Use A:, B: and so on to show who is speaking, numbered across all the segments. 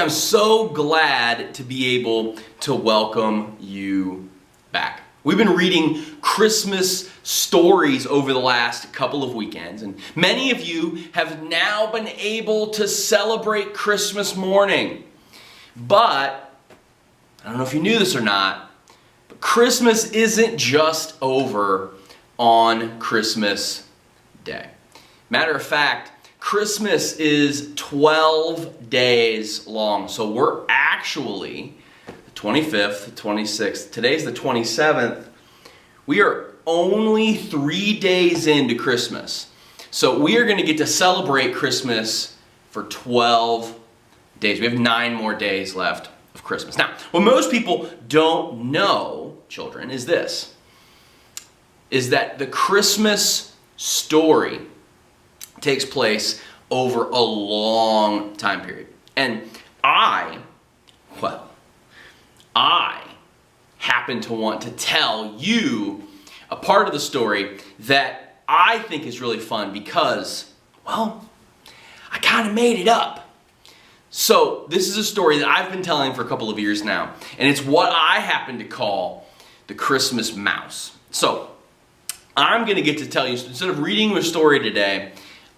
A: I'm so glad to be able to welcome you back. We've been reading Christmas stories over the last couple of weekends, and many of you have now been able to celebrate Christmas morning. But, I don't know if you knew this or not, but Christmas isn't just over on Christmas Day. Matter of fact, Christmas is 12 days long. So we're actually the 25th, the 26th, today's the 27th. We are only 3 days into Christmas. So we are going to get to celebrate Christmas for 12 days. We have 9 more days left of Christmas. Now, what most people don't know, children, is this, is that the Christmas story takes place over a long time period. And I happen to want to tell you a part of the story that I think is really fun because, well, I kind of made it up. So this is a story that I've been telling for a couple of years now, and it's what I happen to call the Christmas mouse. So I'm going to get to tell you, instead of reading a story today,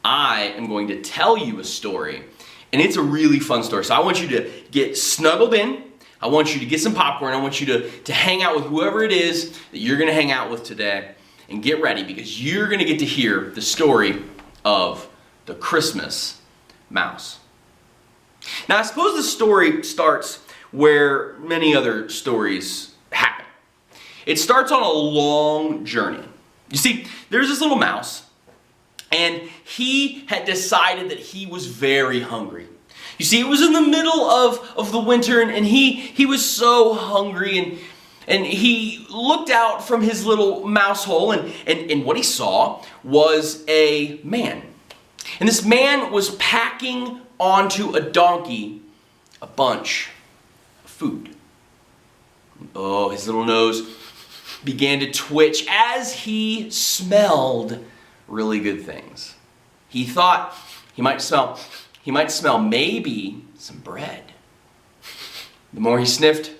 A: I am going to tell you a story, and it's a really fun story. So I want you to get snuggled in. I want you to get some popcorn. I want you to hang out with whoever it is that you're going to hang out with today, and get ready because you're going to get to hear the story of the Christmas mouse. Now, I suppose the story starts where many other stories happen. It starts on a long journey. You see, there's this little mouse, and he had decided that he was very hungry. You see, it was in the middle of the winter, and he was so hungry, and he looked out from his little mouse hole, and what he saw was a man. And this man was packing onto a donkey a bunch of food. Oh, his little nose began to twitch as he smelled really good things. He thought he might smell maybe some bread. The more he sniffed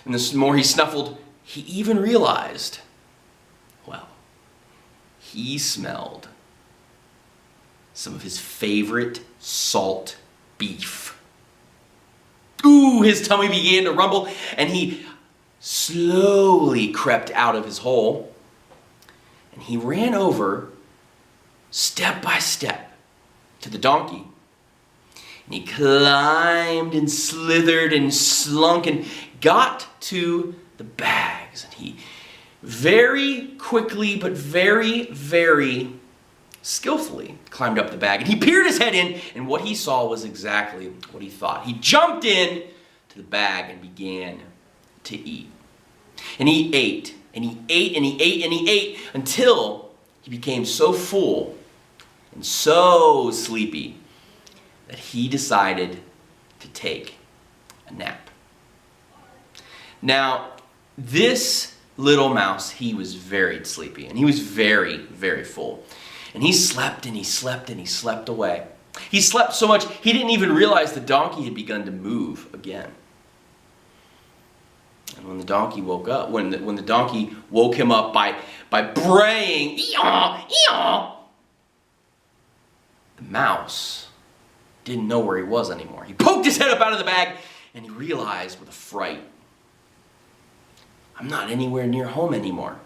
A: and the more he snuffled, he even realized, well, he smelled some of his favorite salt beef. Ooh, his tummy began to rumble, and he slowly crept out of his hole, and he ran over step by step to the donkey. And he climbed and slithered and slunk and got to the bags. And he very quickly but very, very skillfully climbed up the bag. And he peered his head in, and what he saw was exactly what he thought. He jumped in to the bag and began to eat. And he ate, and he ate, and he ate, and he ate until he became so full and so sleepy that he decided to take a nap. Now, this little mouse, he was very sleepy, and he was very, very full. And he slept, and he slept, and he slept away. He slept so much, he didn't even realize the donkey had begun to move again. And when the donkey woke up, when the donkey woke him up by braying, "Ee-yaw, ee-yaw," the mouse didn't know where he was anymore. He poked his head up out of the bag, and he realized with a fright, I'm not anywhere near home anymore,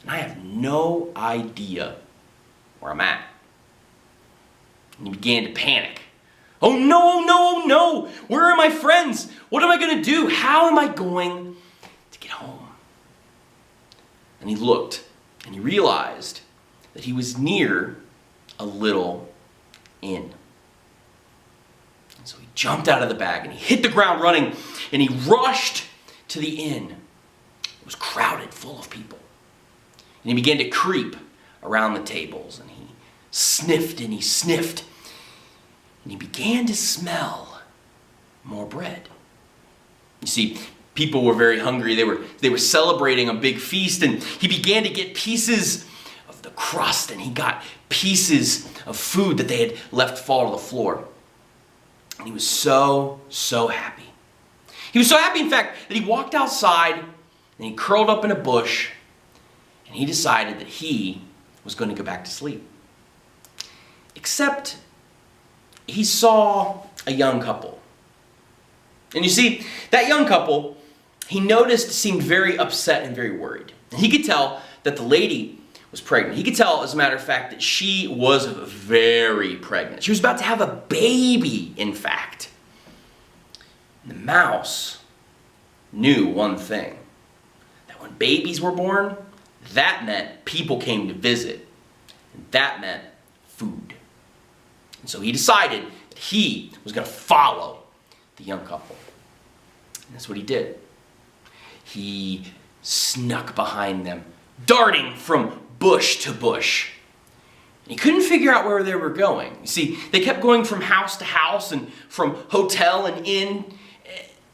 A: and I have no idea where I'm at. And he began to panic. Oh no, no, no! Where are my friends? What am I going to do? How am I going to get home? And he looked, and he realized that he was near a little inn. And so he jumped out of the bag, and he hit the ground running, and he rushed to the inn. It was crowded, full of people. And he began to creep around the tables, and he sniffed and he sniffed, and he began to smell more bread. You see, people were very hungry. They were celebrating a big feast, and he began to get pieces of the crust, and he got pieces of food that they had left fall to the floor. And he was so, so happy. He was so happy, in fact, that he walked outside and he curled up in a bush and he decided that he was going to go back to sleep. Except he saw a young couple. And you see, that young couple, he noticed, seemed very upset and very worried. And he could tell that the lady was pregnant. He could tell, as a matter of fact, that she was very pregnant. She was about to have a baby, in fact. And the mouse knew one thing, that when babies were born, that meant people came to visit. And that meant food. And so he decided that he was going to follow the young couple. And that's what he did. He snuck behind them, darting from bush to bush. And he couldn't figure out where they were going. You see, they kept going from house to house and from hotel and inn,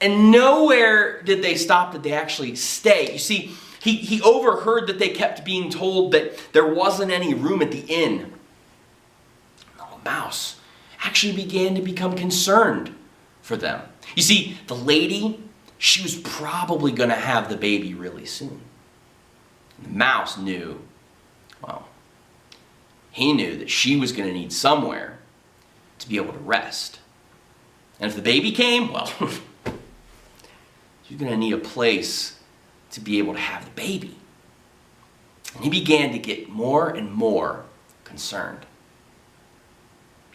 A: and nowhere did they stop, did they actually stay. You see, he overheard that they kept being told that there wasn't any room at the inn. The mouse actually began to become concerned for them. You see, the lady, she was probably going to have the baby really soon. And the mouse knew, well, he knew that she was going to need somewhere to be able to rest. And if the baby came, well, she's going to need a place to be able to have the baby. And he began to get more and more concerned.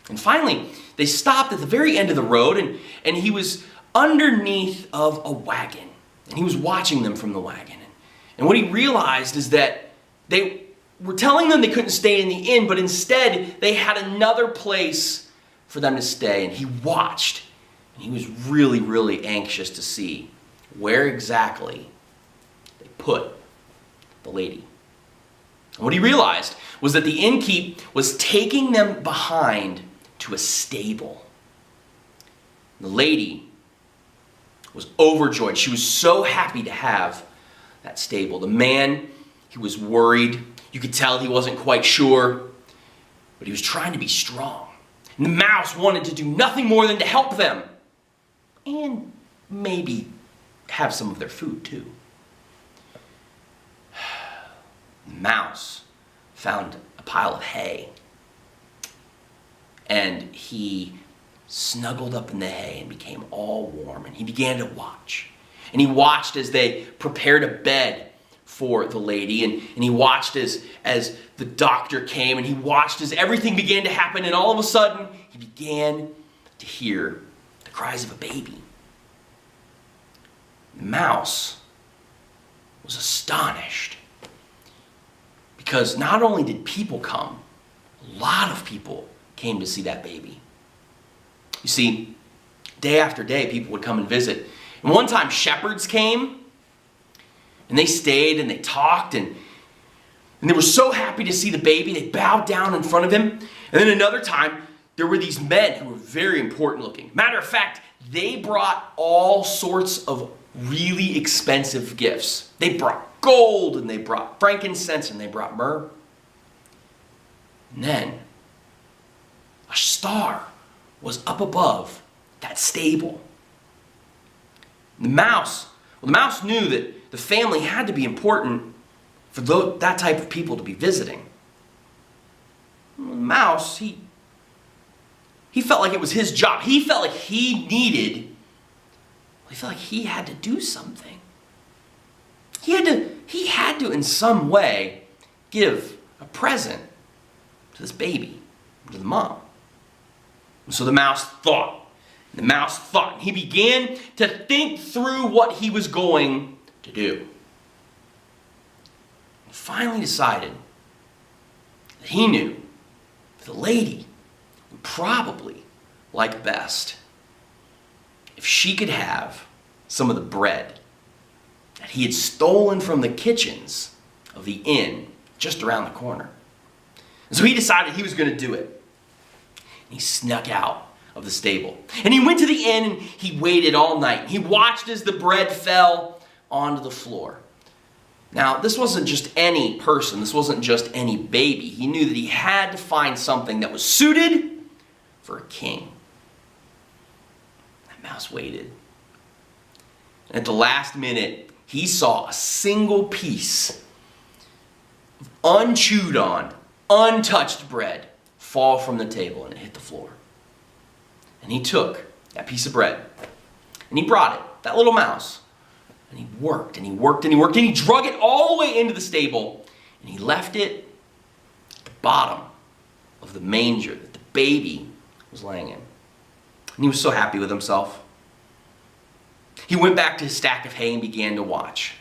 A: And finally, they stopped at the very end of the road, and he was underneath of a wagon. And he was watching them from the wagon. And what he realized is that they were telling them they couldn't stay in the inn, but instead they had another place for them to stay. And he watched, and he was really, really anxious to see where exactly they put the lady. And what he realized was that the innkeep was taking them behind to a stable. The lady was overjoyed. She was so happy to have that stable. The man, he was worried. You could tell he wasn't quite sure, but he was trying to be strong. And the mouse wanted to do nothing more than to help them and maybe have some of their food too. The mouse found a pile of hay, and he snuggled up in the hay and became all warm, and he began to watch. And he watched as they prepared a bed for the lady, and he watched as the doctor came, and he watched as everything began to happen, and all of a sudden he began to hear the cries of a baby. The mouse was astonished, because not only did people come, a lot of people came to see that baby. You see, day after day, people would come and visit. And one time, shepherds came, and they stayed, and they talked, and they were so happy to see the baby, they bowed down in front of him. And then another time, there were these men who were very important looking. Matter of fact, they brought all sorts of really expensive gifts. They brought gold, and they brought frankincense, and they brought myrrh. And then a star was up above that stable. The mouse knew that the family had to be important for that type of people to be visiting. The mouse, he felt like it was his job. He felt like he felt like he had to do something. He had to in some way give a present to this baby, to the mom. And so the mouse thought. And he began to think through what he was going to do. He finally decided that he knew the lady would probably like best if she could have some of the bread that he had stolen from the kitchens of the inn just around the corner. And so he decided he was going to do it. And he snuck out of the stable. And he went to the inn and he waited all night. He watched as the bread fell onto the floor. Now, this wasn't just any person. This wasn't just any baby. He knew that he had to find something that was suited for a king. mouse waited. And at the last minute, he saw a single piece of unchewed on, untouched bread fall from the table, and it hit the floor. And he took that piece of bread and he brought it, that little mouse, and he worked and he worked and he worked and he drug it all the way into the stable, and he left it at the bottom of the manger that the baby was laying in. And he was so happy with himself. He went back to his stack of hay and began to watch.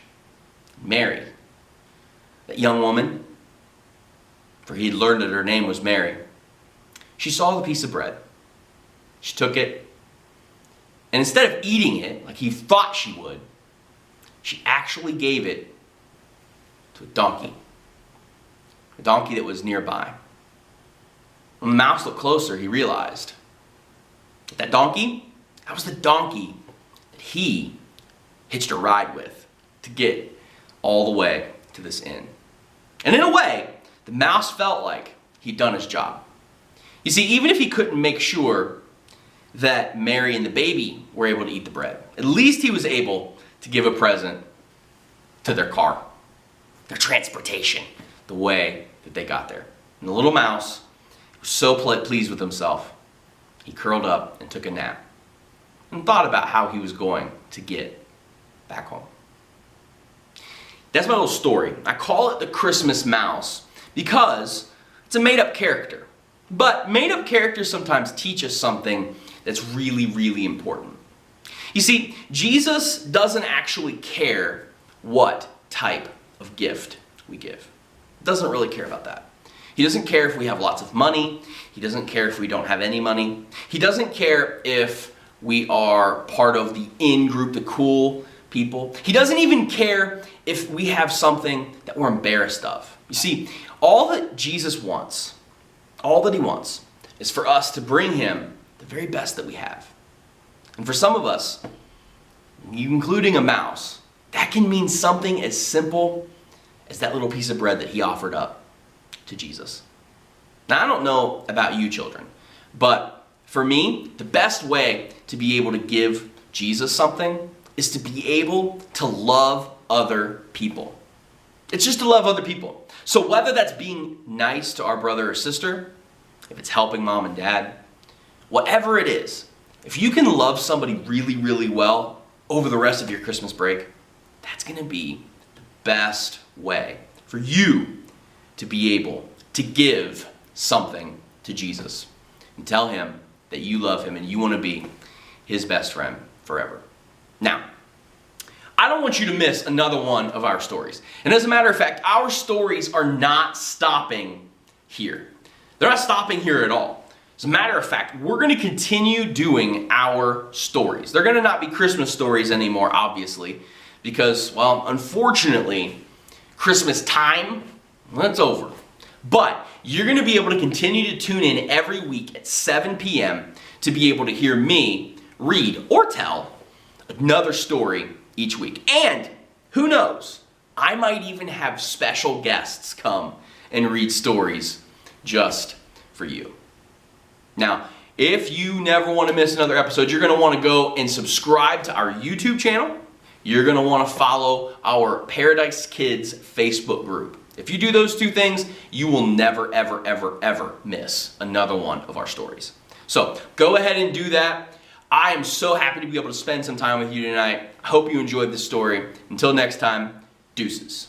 A: Mary, that young woman, for he had learned that her name was Mary, she saw the piece of bread. She took it, and instead of eating it like he thought she would, she actually gave it to a donkey that was nearby. When the mouse looked closer, he realized that donkey, that was the donkey that he hitched a ride with to get all the way to this inn. And in a way, the mouse felt like he'd done his job. You see, even if he couldn't make sure that Mary and the baby were able to eat the bread, at least he was able to give a present to their car, their transportation, the way that they got there. And the little mouse was so pleased with himself, he curled up and took a nap and thought about how he was going to get back home. That's my little story. I call it the Christmas mouse because it's a made-up character. But made-up characters sometimes teach us something that's really, really important. You see, Jesus doesn't actually care what type of gift we give. He doesn't really care about that. He doesn't care if we have lots of money. He doesn't care if we don't have any money. He doesn't care if we are part of the in group, the cool people. He doesn't even care if we have something that we're embarrassed of. You see, all that Jesus wants, all that he wants, is for us to bring him the very best that we have. And for some of us, including a mouse, that can mean something as simple as that little piece of bread that he offered up to Jesus. Now, I don't know about you children, but for me, the best way to be able to give Jesus something is to be able to love other people. It's just to love other people. So whether that's being nice to our brother or sister, if it's helping mom and dad, whatever it is, if you can love somebody really, really well over the rest of your Christmas break, that's going to be the best way for you to be able to give something to Jesus and tell him that you love him and you want to be his best friend forever. Now, I don't want you to miss another one of our stories. And as a matter of fact, our stories are not stopping here. They're not stopping here at all. As a matter of fact, we're going to continue doing our stories. They're going to not be Christmas stories anymore, obviously, because, well, unfortunately, Christmas time, well, it's over. But you're going to be able to continue to tune in every week at 7 p.m. to be able to hear me read or tell another story each week. And who knows, I might even have special guests come and read stories just for you. Now, if you never want to miss another episode, you're going to want to go and subscribe to our YouTube channel. You're going to want to follow our Paradise Kids Facebook group. If you do those two things, you will never, ever, ever, ever miss another one of our stories. So go ahead and do that. I am so happy to be able to spend some time with you tonight. I hope you enjoyed this story. Until next time, deuces.